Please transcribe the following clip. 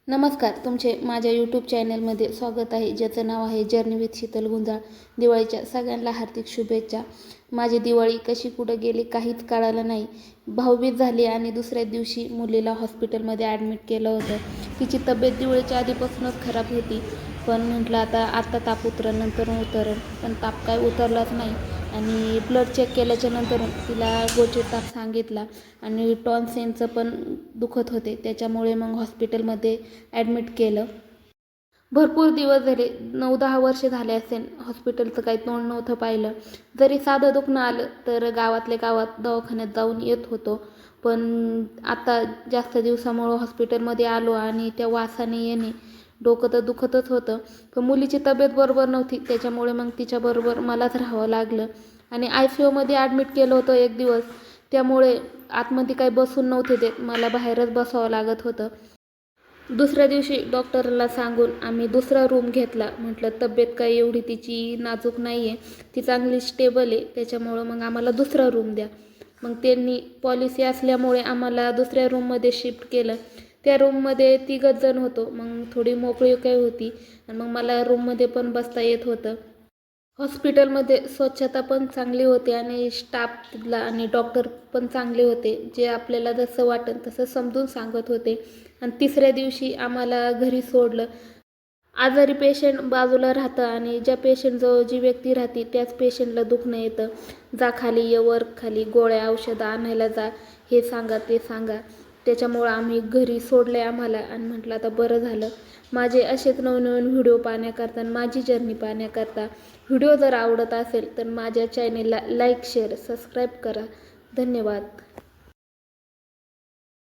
नमस्कार, तुमचे माझ्या यूट्यूब चॅनलमध्ये स्वागत आहे, ज्याचं नाव आहे जर्नी विथ शीतल गुंजाळ। दिवाळीच्या सगळ्यांना हार्दिक शुभेच्छा। माझी दिवाळी कशी कुठं गेली काहीच कळालं नाही। भाऊबीज झाली आणि दुसऱ्या दिवशी मुलीला हॉस्पिटलमध्ये ॲडमिट केलं होतं। तिची तब्येत दिवाळीच्या आधीपासूनच खराब होती, पण म्हटलं आता ताप उतरल नंतर उतरल, पण ताप काय उतरलाच नाही। आणि ब्लड चेक केल्याच्या नंतर तिला गोचे ताप सांगितला आणि टॉन्सिलचं पण दुखत होते, त्याच्यामुळे मग हॉस्पिटलमध्ये ॲडमिट केलं। भरपूर दिवस झाले, 9-10 वर्ष झाले असेल हॉस्पिटलचं काही तोंड नव्हतं पाहिलं। जरी साधं दुखणं आलं तर गावातल्या गावात दवाखान्यात जाऊन येत होतो, पण आता जास्त दिवसामुळं हॉस्पिटलमध्ये आलो आणि त्या वासाने येणे डोकं तर दुखतच होतं। पण मुलीची तब्येत बरोबर नव्हती, त्याच्यामुळे मग तिच्याबरोबर मलाच राहावं लागलं आणि ICUमध्ये ॲडमिट केलं होतं एक दिवस, त्यामुळे आतमध्ये काही बसून नव्हते देत, मला बाहेरच बसावं लागत होतं। दुसऱ्या दिवशी डॉक्टरला सांगून आम्ही दुसरा रूम घेतला। म्हटलं तब्येत काही एवढी तिची नाजूक नाही आहे, ती चांगली स्टेबल आहे, त्याच्यामुळं मग आम्हाला दुसरा रूम द्या। मग त्यांनी पॉलिसी असल्यामुळे आम्हाला दुसऱ्या रूममध्ये शिफ्ट केलं। त्या रूममध्ये 3 जण होतो, मग थोडी मोकळी काय होती आणि मग मला रूममध्ये पण बसता येत होतं। हॉस्पिटलमध्ये स्वच्छता पण चांगली होती आणि स्टाफ तिथला आणि डॉक्टर पण चांगले होते, जे आपल्याला जसं वाटेल तसं समजून सांगत होते। आणि तिसऱ्या दिवशी आम्हाला घरी सोडलं। आजारी पेशंट बाजूला राहतं आणि ज्या पेशंटजवळ जी व्यक्ती राहते त्याच पेशंटला दुखणं येतं। जा खाली ये, वर खाली, गोळ्या औषधं आणायला जा, हे सांगा ते सांगा। त्याच्यामुळं आम्ही घरी सोडले आम्हाला आणि म्हटलं आता बरं झालं। माझे असेच नवनवीन व्हिडिओ पाहण्याकरता आणि माझी जर्नी पाहण्याकरता व्हिडिओ जर आवडत असेल तर माझ्या चॅनेलला लाईक, शेअर, सबस्क्राईब करा। धन्यवाद।